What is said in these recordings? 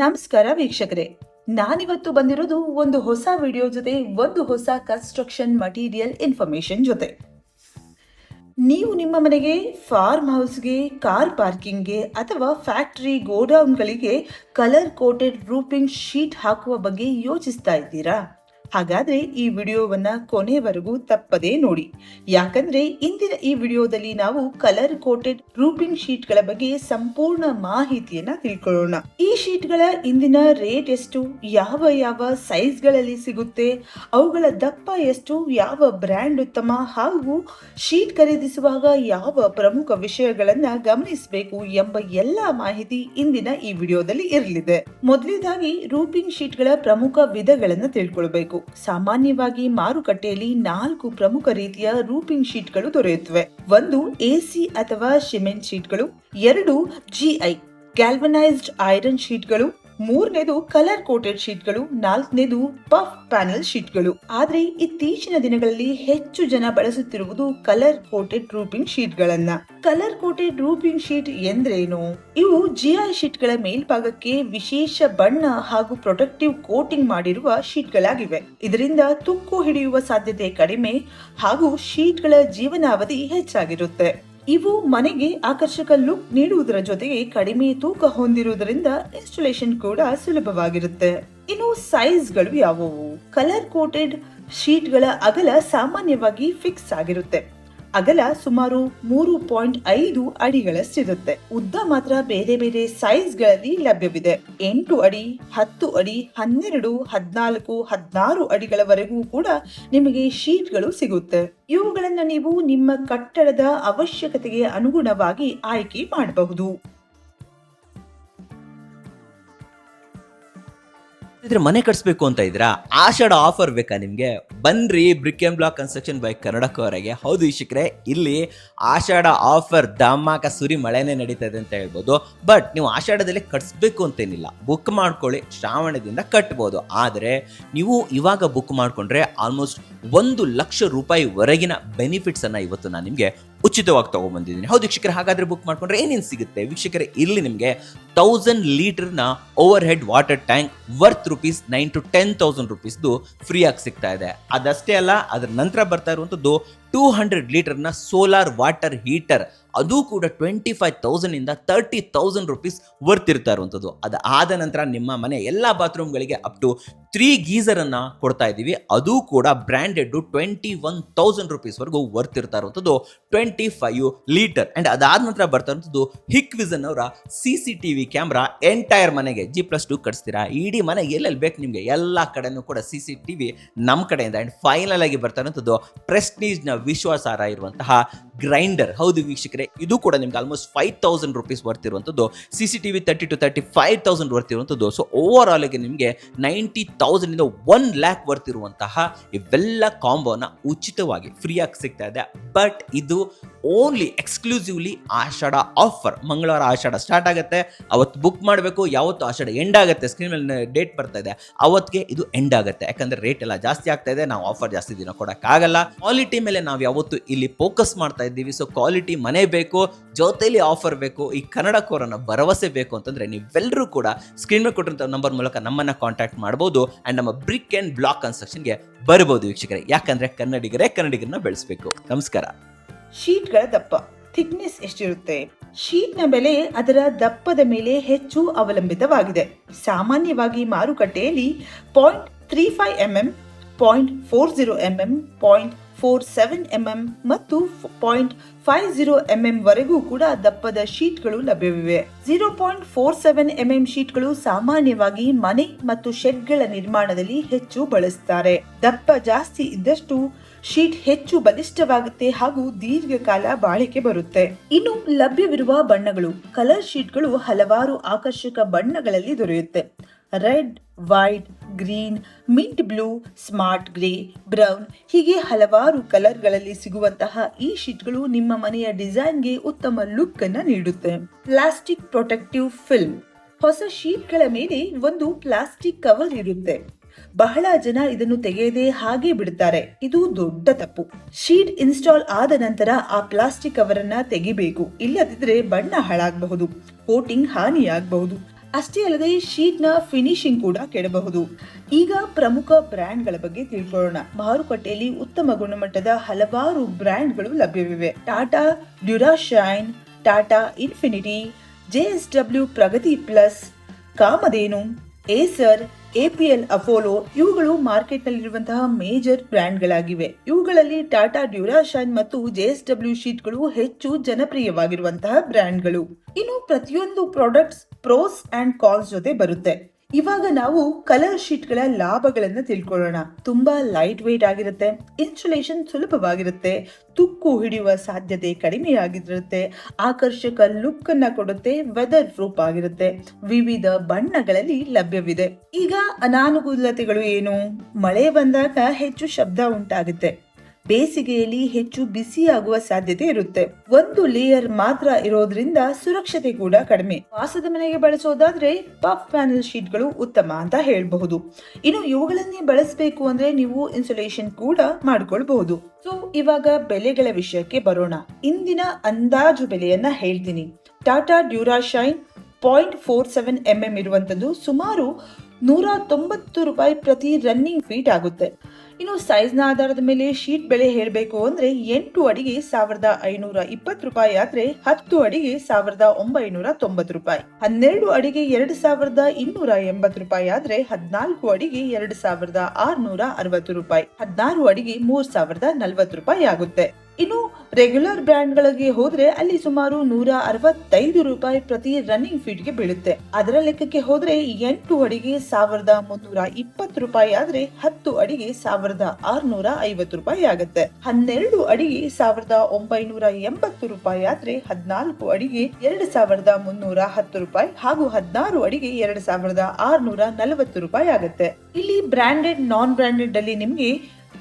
ನಮಸ್ಕಾರ ವೀಕ್ಷಕರೇ, ನಾನಿವತ್ತು ಬಂದಿರೋದು ಒಂದು ಹೊಸ ವಿಡಿಯೋ ಜೊತೆ, ಒಂದು ಹೊಸ ಕನ್ಸ್ಟ್ರಕ್ಷನ್ ಮಟೀರಿಯಲ್ ಇನ್ಫಾರ್ಮೇಶನ್ ಜೊತೆ. ನೀವು ನಿಮ್ಮ ಮನೆಗೆ, ಫಾರ್ಮ್ ಹೌಸ್ಗೆ, ಕಾರ್ ಪಾರ್ಕಿಂಗ್ಗೆ ಅಥವಾ ಫ್ಯಾಕ್ಟರಿ ಗೋಡೌನ್ಗಳಿಗೆ ಕಲರ್ ಕೋಟೆಡ್ ರೂಫಿಂಗ್ ಶೀಟ್ ಹಾಕುವ ಬಗ್ಗೆ ಯೋಚಿಸ್ತಾ ಇದ್ದೀರಾ? ಹಾಗಾದ್ರೆ ಈ ವಿಡಿಯೋವನ್ನ ಕೊನೆವರೆಗೂ ತಪ್ಪದೇ ನೋಡಿ. ಯಾಕಂದ್ರೆ ಇಂದಿನ ಈ ವಿಡಿಯೋದಲ್ಲಿ ನಾವು ಕಲರ್ ಕೋಟೆಡ್ ರೂಫಿಂಗ್ ಶೀಟ್ ಗಳ ಬಗ್ಗೆ ಸಂಪೂರ್ಣ ಮಾಹಿತಿಯನ್ನ ತಿಳ್ಕೊಳ್ಳೋಣ. ಈ ಶೀಟ್ ಗಳ ಇಂದಿನ ರೇಟ್ ಎಷ್ಟು, ಯಾವ ಯಾವ ಸೈಜ್ ಗಳಲ್ಲಿ ಸಿಗುತ್ತೆ, ಅವುಗಳ ದಪ್ಪ ಎಷ್ಟು, ಯಾವ ಬ್ರ್ಯಾಂಡ್ ಉತ್ತಮ, ಹಾಗೂ ಶೀಟ್ ಖರೀದಿಸುವಾಗ ಯಾವ ಪ್ರಮುಖ ವಿಷಯಗಳನ್ನ ಗಮನಿಸಬೇಕು ಎಂಬ ಎಲ್ಲಾ ಮಾಹಿತಿ ಇಂದಿನ ಈ ವಿಡಿಯೋದಲ್ಲಿ ಇರಲಿದೆ. ಮೊದಲನೇದಾಗಿ ರೂಫಿಂಗ್ ಶೀಟ್ ಗಳ ಪ್ರಮುಖ ವಿಧಗಳನ್ನ ತಿಳ್ಕೊಳ್ಬೇಕು. ಸಾಮಾನ್ಯವಾಗಿ ಮಾರುಕಟ್ಟೆಯಲ್ಲಿ 4 ಪ್ರಮುಖ ರೀತಿಯ ರೂಫಿಂಗ್ ಶೀಟ್ಗಳು ದೊರೆಯುತ್ತವೆ. 1 ಎಸಿ ಅಥವಾ ಸಿಮೆಂಟ್ ಶೀಟ್ಗಳು, 2 ಜಿಐ ಗ್ಯಾಲ್ವನೈಸ್ಡ್ ಐರನ್ ಶೀಟ್ಗಳು, 3ನೇದು ಕಲರ್ ಕೋಟೆಡ್ ಶೀಟ್ಗಳು, 4ನೇದು ಪಫ್ ಪ್ಯಾನಲ್ ಶೀಟ್ಗಳು. ಆದ್ರೆ ಇತ್ತೀಚಿನ ದಿನಗಳಲ್ಲಿ ಹೆಚ್ಚು ಜನ ಬಳಸುತ್ತಿರುವುದು ಕಲರ್ ಕೋಟೆಡ್ ರೂಫಿಂಗ್ ಶೀಟ್ ಗಳನ್ನ. ಕಲರ್ ಕೋಟೆಡ್ ರೂಫಿಂಗ್ ಶೀಟ್ ಎಂದ್ರೇನು? ಇವು ಜಿಐ ಶೀಟ್ ಗಳ ಮೇಲ್ಭಾಗಕ್ಕೆ ವಿಶೇಷ ಬಣ್ಣ ಹಾಗೂ ಪ್ರೊಟೆಕ್ಟಿವ್ ಕೋಟಿಂಗ್ ಮಾಡಿರುವ ಶೀಟ್ ಗಳಾಗಿವೆ. ಇದರಿಂದ ತುಕ್ಕು ಹಿಡಿಯುವ ಸಾಧ್ಯತೆ ಕಡಿಮೆ ಹಾಗೂ ಶೀಟ್ ಗಳ ಜೀವನಾವಧಿ ಹೆಚ್ಚಾಗಿರುತ್ತೆ. ಇವು ಮನೆಗೆ ಆಕರ್ಷಕ ಲುಕ್ ನೀಡುವುದರ ಜೊತೆಗೆ ಕಡಿಮೆ ತೂಕ ಹೊಂದಿರುವುದರಿಂದ ಇನ್ಸ್ಟಾಲೇಷನ್ ಕೂಡ ಸುಲಭವಾಗಿರುತ್ತೆ. ಇನ್ನು ಸೈಜ್ಗಳು ಯಾವುವು? ಕಲರ್ ಕೋಟೆಡ್ ಶೀಟ್ಗಳ ಅಗಲ ಸಾಮಾನ್ಯವಾಗಿ ಫಿಕ್ಸ್ ಆಗಿರುತ್ತೆ. ಅಗಲ ಸುಮಾರು 3.5 ಅಡಿಗಳಷ್ಟಿರುತ್ತೆ. ಉದ್ದ ಮಾತ್ರ ಬೇರೆ ಬೇರೆ ಸೈಜ್ ಗಳಲ್ಲಿ ಲಭ್ಯವಿದೆ. 8 ಅಡಿ, 10 ಅಡಿ, 12, 14, 16 ಅಡಿಗಳವರೆಗೂ ಕೂಡ ನಿಮಗೆ ಶೀಟ್ಗಳು ಸಿಗುತ್ತೆ. ಇವುಗಳನ್ನ ನೀವು ನಿಮ್ಮ ಕಟ್ಟಡದ ಅವಶ್ಯಕತೆಗೆ ಅನುಗುಣವಾಗಿ ಆಯ್ಕೆ ಮಾಡಬಹುದು. ಮನೆ ಕಟ್ಸ್ಬೇಕು ಅಂತ ಇದ್ರಾ? ಆಷಾಢ ಆಫರ್ ಬೇಕಾ ನಿಮ್ಗೆ? ಬನ್ರಿ brick and block construction by ಕನ್ನಡಕವರೆಗೆ. ಹೌದು ವೀಕ್ಷಕರೇ, ಇಲ್ಲಿ ಆಷಾಢ ಆಫರ್ ಧಮಾಕ ಸುರಿ ಮಳೆನೇ ನಡೀತಾ ಇದೆ ಅಂತ ಹೇಳ್ಬೋದು. ಬಟ್ ನೀವು ಆಷಾಢದಲ್ಲಿ ಕಟ್ಸ್ಬೇಕು ಅಂತೇನಿಲ್ಲ, ಬುಕ್ ಮಾಡ್ಕೊಳ್ಳಿ, ಶ್ರಾವಣದಿಂದ ಕಟ್ಬೋದು. ಆದರೆ ನೀವು ಇವಾಗ ಬುಕ್ ಮಾಡ್ಕೊಂಡ್ರೆ ಆಲ್ಮೋಸ್ಟ್ 1 ಲಕ್ಷ ರೂಪಾಯಿ ವರೆಗಿನ ಬೆನಿಫಿಟ್ಸ್ ಅನ್ನ ಇವತ್ತು ನಾನು ನಿಮ್ಗೆ ಉಚಿತವಾಗಿ ತಗೊಂಡ್ಬಂದಿದ್ದೀನಿ. ಹೌದು ವೀಕ್ಷಕರೇ, ಹಾಗಾದ್ರೆ ಬುಕ್ ಮಾಡ್ಕೊಂಡ್ರೆ ಏನೇನು ಸಿಗುತ್ತೆ ವೀಕ್ಷಕರೇ? ಇಲ್ಲಿ ನಿಮಗೆ 1000 ಲೀಟರ್ನ overhead water tank worth ₹9,000 to 10,000 ರೂಪೀಸ್ದು ಫ್ರೀ ಆಗಿ ಸಿಗ್ತಾ ಇದೆ. ಅದಷ್ಟೇ ಅಲ್ಲ, ಅದರ ನಂತರ ಬರ್ತಾ ಇರುವಂತದ್ದು 200 ಲೀಟರ್ನ ಸೋಲಾರ್ ವಾಟರ್ ಹೀಟರ್, ಅದು ಕೂಡ 25,000 ಇಂದ 30,000 ರೂಪೀಸ್ ವರ್ತ್ ಇರ್ತಾ ಇರುವಂಥದ್ದು. ಅದಾದ ನಂತರ ನಿಮ್ಮ ಮನೆ ಎಲ್ಲ ಬಾತ್ರೂಮ್ಗಳಿಗೆ ಅಪ್ ಟು 3 ಗೀಸರ್ ಅನ್ನ ಕೊಡ್ತಾ ಇದ್ದೀವಿ. ಅದು ಕೂಡ ಬ್ರ್ಯಾಂಡೆಡ್ 21,000 ರೂಪೀಸ್ ವರೆಗೂ ವರ್ತ್ ಇರ್ತಾ ಇರುವಂಥದ್ದು 25 ಲೀಟರ್. ಅಂಡ್ ಅದಾದ ನಂತರ ಬರ್ತಾ ಇರುವಂಥದ್ದು ಹಿಕ್ವಿಸನ್ ಅವರ CCTV ಕ್ಯಾಮ್ರಾ. ಎಂಟೈರ್ ಮನೆಗೆ G+2 ಕಟ್ಸ್ತೀರಾ, ಇಡೀ ಮನೆ ಎಲ್ಲೆಲ್ಲಿ ಬೇಕು ನಿಮಗೆ ಎಲ್ಲ ಕಡೆನೂ ಕೂಡ CCTV ನಮ್ಮ ಕಡೆಯಿಂದ. ಅಂಡ್ ಫೈನಲ್ ಆಗಿ ಬರ್ತಾ ಇರುವಂಥದ್ದು ಪ್ರೆಸ್ಟೀಜ್ ನ ವಿಶ್ವಾಸಾರ್ಹ ಇರುವಂತಹ ಗ್ರೈಂಡರ್. ಹೌದು ವೀಕ್ಷಕರೇ, ಇದು ಕೂಡ ನಿಮ್ಗೆ ಆಲ್ಮೋಸ್ಟ್ 5,000 ರೂಪೀಸ್ ವರ್ತ್ ಇರುವಂಥದ್ದು. CCTV 30,000 to 35,000 ವರ್ತ್ ಇರುವಂಥದ್ದು. ಸೊ ಓವರ್ ಆಲ್ ಗೆ ನಿಮಗೆ 90,000 ಇಂದ 1 lakh ವರ್ತ್ ಇರುವಂತಹ ಇವೆಲ್ಲ ಕಾಂಬೋನ ಉಚಿತವಾಗಿ ಫ್ರೀಯಾಗಿ ಸಿಗ್ತಾ ಇದೆ. ಬಟ್ ಇದು ಓನ್ಲಿ ಎಕ್ಸ್ಕ್ಲೂಸಿವ್ಲಿ ಆಷಾಢ ಆಫರ್. ಮಂಗಳವಾರ ಆಷಾಢ ಸ್ಟಾರ್ಟ್ ಆಗುತ್ತೆ, ಅವತ್ತು ಬುಕ್ ಮಾಡಬೇಕು. ಯಾವತ್ತು ಆಷಾಢ ಎಂಡ್ ಆಗುತ್ತೆ, ಸ್ಕ್ರೀನ್ ಮೇಲೆ ಡೇಟ್ ಬರ್ತಾ ಇದೆ, ಅವತ್ತಿಗೆ ಇದು ಎಂಡ್ ಆಗುತ್ತೆ. ಯಾಕಂದ್ರೆ ರೇಟ್ ಎಲ್ಲ ಜಾಸ್ತಿ ಆಗ್ತಾ ಇದೆ, ನಾವು ಆಫರ್ ಜಾಸ್ತಿ ದಿನ ಕೊಡೋಕ್ಕಾಗಲ್ಲ. ಕ್ವಾಲಿಟಿ ಮೇಲೆ ನಾವು ಯಾವತ್ತು ಇಲ್ಲಿ ಫೋಕಸ್ ಮಾಡ್ತಾ ಇದ್ದೀವಿ. ಸೊ ಕ್ವಾಲಿಟಿ ಮನೆ ಬೇಕು, ಜೊತೆಲಿ ಆಫರ್ ಬೇಕು, ಈ ಕನ್ನಡಕವರನ್ನ ಭರವಸೆ ಬೇಕು ಅಂತಂದ್ರೆ ನೀವೆಲ್ಲರೂ ಕೂಡ ಸ್ಕ್ರೀನ್ ಮೇಲೆ ಕೊಟ್ಟಿರೋ ನಂಬರ್ ಮೂಲಕ ನಮ್ಮನ್ನ ಕಾಂಟ್ಯಾಕ್ಟ್ ಮಾಡಬಹುದು. ಅಂಡ್ ನಮ್ಮ ಬ್ರಿಕ್ ಅಂಡ್ ಬ್ಲಾಕ್ ಕನ್ಸ್ಟ್ರಕ್ಷನ್ಗೆ ಬರಬಹುದು ವೀಕ್ಷಕರೇ. ಯಾಕಂದ್ರೆ ಕನ್ನಡಿಗರನ್ನ ಬೆಳೆಸಬೇಕು. ನಮಸ್ಕಾರ. ಶೀಟ್ಗಳ ದಪ್ಪ, ಥಿಕ್ನೆಸ್ ಎಷ್ಟಿರುತ್ತೆ? ಶೀಟ್ನ ಬೆಲೆ ಅದರ ದಪ್ಪದ ಮೇಲೆ ಹೆಚ್ಚು ಅವಲಂಬಿತವಾಗಿದೆ. ಸಾಮಾನ್ಯವಾಗಿ ಮಾರುಕಟ್ಟೆಯಲ್ಲಿ 0.35 mm, 0.40 mm, 0.47 mm ಮತ್ತು 0.50 mm ವರೆಗೂ ಕೂಡ ದಪ್ಪದ ಶೀಟ್ಗಳು ಲಭ್ಯವಿವೆ. 0.47 mm ಶೀಟ್ಗಳು ಸಾಮಾನ್ಯವಾಗಿ ಮನೆ ಮತ್ತು ಶೆಡ್ಗಳ ನಿರ್ಮಾಣದಲ್ಲಿ ಹೆಚ್ಚು ಬಳಸುತ್ತಾರೆ. ದಪ್ಪ ಜಾಸ್ತಿ ಇದ್ದಷ್ಟು ಶೀಟ್ ಹೆಚ್ಚು ಬಲಿಷ್ಠವಾಗುತ್ತೆ ಹಾಗೂ ದೀರ್ಘಕಾಲ ಬಾಳಿಕೆ ಬರುತ್ತೆ. ಇನ್ನು ಲಭ್ಯವಿರುವ ಬಣ್ಣಗಳು. ಕಲರ್ ಶೀಟ್ಗಳು ಹಲವಾರು ಆಕರ್ಷಕ ಬಣ್ಣಗಳಲ್ಲಿ ದೊರೆಯುತ್ತೆ. Red, white, green, mint blue, smart grey, brown, ಹೀಗೆ ಹಲವಾರು ಕಲರ್ಗಳಲ್ಲಿ ಸಿಗುವಂತಹ ಈ ಶೀಟ್ಗಳು ನಿಮ್ಮ ಮನೆಯ ಡಿಸೈನ್ಗೆ ಉತ್ತಮ ಲುಕ್ ಅನ್ನ ನೀಡುತ್ತೆ. Plastic protective film. ಹೊಸ ಶೀಟ್ಗಳ ಮೇಲೆ ಒಂದು ಪ್ಲಾಸ್ಟಿಕ್ ಕವರ್ ಇರುತ್ತೆ. ಬಹಳ ಜನ ಇದನ್ನು ತೆಗೆಯದೆ ಹಾಗೆ ಬಿಡುತ್ತಾರೆ. ಇದು ದೊಡ್ಡ ತಪ್ಪು. ಶೀಟ್ ಇನ್ಸ್ಟಾಲ್ ಆದ ನಂತರ ಆ ಪ್ಲಾಸ್ಟಿಕ್ ಕವರ್ ಅನ್ನ ತೆಗಿಬೇಕು. ಇಲ್ಲದಿದ್ರೆ ಬಣ್ಣ ಹಾಳಾಗಬಹುದು, ಕೋಟಿಂಗ್ ಹಾನಿಯಾಗಬಹುದು. ಅಷ್ಟೇ ಅಲ್ಲದೆ ಶೀಟ್ ನ ಫಿನಿಶಿಂಗ್ ಕೂಡ ಕೆಡಬಹುದು. ಈಗ ಪ್ರಮುಖ ಬ್ರ್ಯಾಂಡ್ಗಳ ಬಗ್ಗೆ ತಿಳ್ಕೊಳ್ಳೋಣ. ಮಾರುಕಟ್ಟೆಯಲ್ಲಿ ಉತ್ತಮ ಗುಣಮಟ್ಟದ ಹಲವಾರು ಬ್ರ್ಯಾಂಡ್ಗಳು ಲಭ್ಯವಿವೆ. ಟಾಟಾ ಡ್ಯೂರಾಶೈನ್, ಟಾಟಾ ಇನ್ಫಿನಿಟಿ, JSW ಪ್ರಗತಿ ಪ್ಲಸ್, ಕಾಮಧೇನು, ಏಸರ್, APL ಅಪೋಲೋ ಇವುಗಳು ಮಾರ್ಕೆಟ್ ನಲ್ಲಿರುವಂತಹ ಮೇಜರ್ ಬ್ರ್ಯಾಂಡ್ಗಳಾಗಿವೆ. ಇವುಗಳಲ್ಲಿ ಟಾಟಾ ಡ್ಯೂರಾಶೈನ್ ಮತ್ತು JSW ಶೀಟ್ಗಳು ಹೆಚ್ಚು ಜನಪ್ರಿಯವಾಗಿರುವಂತಹ ಬ್ರ್ಯಾಂಡ್ಗಳು. ಇನ್ನು ಪ್ರತಿಯೊಂದು ಪ್ರಾಡಕ್ಟ್ಸ್ ಪ್ರೋಸ್ ಅಂಡ್ ಕಾನ್ಸ್ ಜೊತೆ ಬರುತ್ತೆ. ಇವಾಗ ನಾವು ಕಲರ್ ಶೀಟ್ಗಳ ಲಾಭಗಳನ್ನ ತಿಳ್ಕೊಳ್ಳೋಣ. ತುಂಬಾ ಲೈಟ್ ವೇಟ್ ಆಗಿರುತ್ತೆ, ಇನ್ಸ್ಟಾಲೇಷನ್ ಸುಲಭವಾಗಿರುತ್ತೆ, ತುಕ್ಕು ಹಿಡಿಯುವ ಸಾಧ್ಯತೆ ಕಡಿಮೆಯಾಗಿರುತ್ತೆ, ಆಕರ್ಷಕ ಲುಕ್ ಅನ್ನ ಕೊಡುತ್ತೆ, ವೆದರ್ ಪ್ರೂಫ್ ಆಗಿರುತ್ತೆ, ವಿವಿಧ ಬಣ್ಣಗಳಲ್ಲಿ ಲಭ್ಯವಿದೆ. ಈಗ ಅನಾನುಕೂಲತೆಗಳು ಏನು? ಮಳೆ ಬಂದಾಗ ಹೆಚ್ಚು ಶಬ್ದ ಉಂಟಾಗುತ್ತೆ, ಬೇಸಿಗೆಯಲ್ಲಿ ಹೆಚ್ಚು ಬಿಸಿಯಾಗುವ ಸಾಧ್ಯತೆ ಇರುತ್ತೆ, ಒಂದು ಲೇಯರ್ ಮಾತ್ರ ಇರೋದ್ರಿಂದ ಸುರಕ್ಷತೆ ಕೂಡ ಕಡಿಮೆ. ವಾಸದ ಮನೆಗೆ ಬಳಸೋದಾದ್ರೆ ಪಫ್ ಪ್ಯಾನೆಲ್ ಶೀಟ್ಗಳು ಉತ್ತಮ ಅಂತ ಹೇಳಬಹುದು. ಇನ್ನು ಇವುಗಳನ್ನೇ ಬಳಸಬೇಕು ಅಂದ್ರೆ ನೀವು ಇನ್ಸುಲೇಷನ್ ಕೂಡ ಮಾಡ್ಕೊಳ್ಬಹುದು. ಸೊ ಇವಾಗ ಬೆಲೆಗಳ ವಿಷಯಕ್ಕೆ ಬರೋಣ. ಇಂದಿನ ಅಂದಾಜು ಬೆಲೆಯನ್ನ ಹೇಳ್ತೀನಿ. ಟಾಟಾ ಡ್ಯೂರಾಶೈನ್ 0.47 mm ಇರುವಂತದ್ದು ಸುಮಾರು ₹190 ಪ್ರತಿ ರನ್ನಿಂಗ್ ಫೀಟ್ ಆಗುತ್ತೆ. ಇನ್ನು ಸೈಜ್ ನ ಆಧಾರದ ಮೇಲೆ ಶೀಟ್ ಬೆಲೆ ಹೇಳಬೇಕು ಅಂದ್ರೆ 8 ಅಡಿಗೆ ₹1,520 ಆದ್ರೆ 10 ಅಡಿಗೆ ₹1,990, 12 ಅಡಿಗೆ ₹2,280 ಆದ್ರೆ 14 ಅಡಿಗೆ ₹2,660, 16 ಅಡಿಗೆ ₹3,040 ಆಗುತ್ತೆ. ಇನ್ನು ರೆಗ್ಯುಲರ್ ಬ್ರ್ಯಾಂಡ್ ಗಳಿಗೆ ಹೋದ್ರೆ ಅಲ್ಲಿ ಸುಮಾರು ₹165 ಪ್ರತಿ ರನ್ನಿಂಗ್ ಫೀಟ್ ಗೆ ಬೀಳುತ್ತೆ. ಅದರ ಲೆಕ್ಕಕ್ಕೆ ಹೋದ್ರೆ 8 ಅಡಿಗೆ ₹1,320 ಆದ್ರೆ 10 ಅಡಿಗೆ ₹1,650 ಆಗುತ್ತೆ, 12 ಅಡಿಗೆ ₹1,980 ಆದ್ರೆ 14 ಅಡಿಗೆ ₹2,310 ಹಾಗೂ 16 ಅಡಿಗೆ ₹2,640 ಆಗುತ್ತೆ. ಇಲ್ಲಿ ಬ್ರಾಂಡೆಡ್ ನಾನ್ ಬ್ರಾಂಡೆಡ್ ಅಲ್ಲಿ ನಿಮ್ಗೆ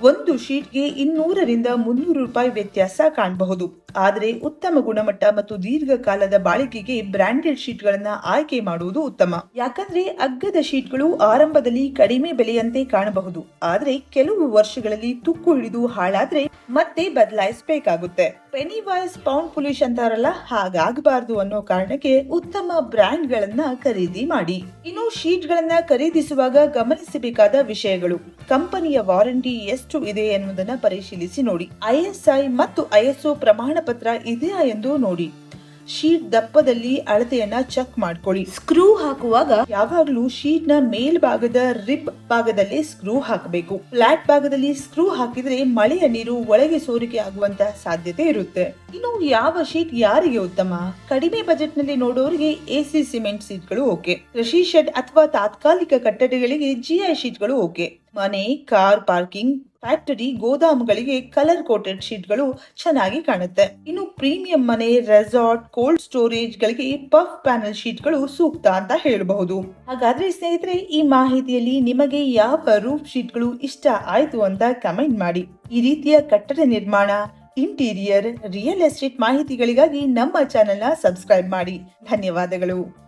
ಒಂದು ಶೀಟ್ಗೆ ₹200-300 ವ್ಯತ್ಯಾಸ ಕಾಣಬಹುದು. ಆದರೆ ಉತ್ತಮ ಗುಣಮಟ್ಟ ಮತ್ತು ದೀರ್ಘಕಾಲದ ಬಾಳಿಕೆಗೆ ಬ್ರಾಂಡೆಡ್ ಶೀಟ್ಗಳನ್ನ ಆಯ್ಕೆ ಮಾಡುವುದು ಉತ್ತಮ. ಯಾಕಂದ್ರೆ ಅಗ್ಗದ ಶೀಟ್ಗಳು ಆರಂಭದಲ್ಲಿ ಕಡಿಮೆ ಬೆಲೆಯಂತೆ ಕಾಣಬಹುದು, ಆದ್ರೆ ಕೆಲವು ವರ್ಷಗಳಲ್ಲಿ ತುಕ್ಕು ಹಿಡಿದು ಹಾಳಾದ್ರೆ ಮತ್ತೆ ಬದಲಾಯಿಸಬೇಕಾಗುತ್ತೆ. ಪೆನಿ ವಾಯ್ಸ್ ಪೌಂಡ್ ಪುಲಿಶ್ ಅಂತಾರಲ್ಲ, ಹಾಗಾಗಬಾರದು ಅನ್ನೋ ಕಾರಣಕ್ಕೆ ಉತ್ತಮ ಬ್ರ್ಯಾಂಡ್ ಗಳನ್ನ ಖರೀದಿ ಮಾಡಿ. ಇನ್ನು ಶೀಟ್ ಗಳನ್ನ ಖರೀದಿಸುವಾಗ ಗಮನಿಸಬೇಕಾದ ವಿಷಯಗಳು: ಕಂಪನಿಯ ವಾರಂಟಿ ಎಷ್ಟು ಇದೆ ಎನ್ನುವುದನ್ನು ಪರಿಶೀಲಿಸಿ ನೋಡಿ. ISI ಮತ್ತು ISO ಪ್ರಮಾಣ ಪತ್ರ ಇದೆಯಾ ಎಂದು ನೋಡಿ. ಶೀಟ್ ದಪ್ಪದಲ್ಲಿ ಅಳತೆಯನ್ನ ಚೆಕ್ ಮಾಡ್ಕೊಳ್ಳಿ. ಸ್ಕ್ರೂ ಹಾಕುವಾಗ ಯಾವಾಗಲೂ ಶೀಟ್ ನ ಮೇಲ್ಭಾಗದ ರಿಬ್ ಭಾಗದಲ್ಲಿ ಸ್ಕ್ರೂ ಹಾಕಬೇಕು. ಫ್ಲಾಟ್ ಭಾಗದಲ್ಲಿ ಸ್ಕ್ರೂ ಹಾಕಿದ್ರೆ ಮಳೆಯ ನೀರು ಒಳಗೆ ಸೋರಿಕೆ ಆಗುವಂತಹ ಸಾಧ್ಯತೆ ಇರುತ್ತೆ. ಇನ್ನು ಯಾವ ಶೀಟ್ ಯಾರಿಗೆ ಉತ್ತಮ? ಕಡಿಮೆ ಬಜೆಟ್ ನಲ್ಲಿ ನೋಡೋರಿಗೆ AC ಸಿಮೆಂಟ್ ಶೀಟ್ಗಳು ಓಕೆ. ಕೃಷಿ ಶೆಡ್ ಅಥವಾ ತಾತ್ಕಾಲಿಕ ಕಟ್ಟಡಗಳಿಗೆ GI ಶೀಟ್ಗಳು ಓಕೆ. ಮನೆ, ಕಾರ್ ಪಾರ್ಕಿಂಗ್, ಫ್ಯಾಕ್ಟರಿ, ಗೋದಾಮುಗಳಿಗೆ ಕಲರ್ ಕೋಟೆಡ್ ಶೀಟ್ಗಳು ಚೆನ್ನಾಗಿ ಕಾಣುತ್ತೆ. ಇನ್ನು ಪ್ರೀಮಿಯಂ ಮನೆ, ರೆಸಾರ್ಟ್, ಕೋಲ್ಡ್ ಸ್ಟೋರೇಜ್ ಗಳಿಗೆ ಪಫ್ ಪ್ಯಾನೆಲ್ ಶೀಟ್ಗಳು ಸೂಕ್ತ ಅಂತ ಹೇಳಬಹುದು. ಹಾಗಾದ್ರೆ ಸ್ನೇಹಿತರೆ, ಈ ಮಾಹಿತಿಯಲ್ಲಿ ನಿಮಗೆ ಯಾವ ರೂಫ್ ಶೀಟ್ಗಳು ಇಷ್ಟ ಆಯ್ತು ಅಂತ ಕಮೆಂಟ್ ಮಾಡಿ. ಈ ರೀತಿಯ ಕಟ್ಟಡ ನಿರ್ಮಾಣ, ಇಂಟೀರಿಯರ್, ರಿಯಲ್ ಎಸ್ಟೇಟ್ ಮಾಹಿತಿಗಳಿಗಾಗಿ ನಮ್ಮ ಚಾನೆಲ್ನ ಸಬ್ಸ್ಕ್ರೈಬ್ ಮಾಡಿ. ಧನ್ಯವಾದಗಳು.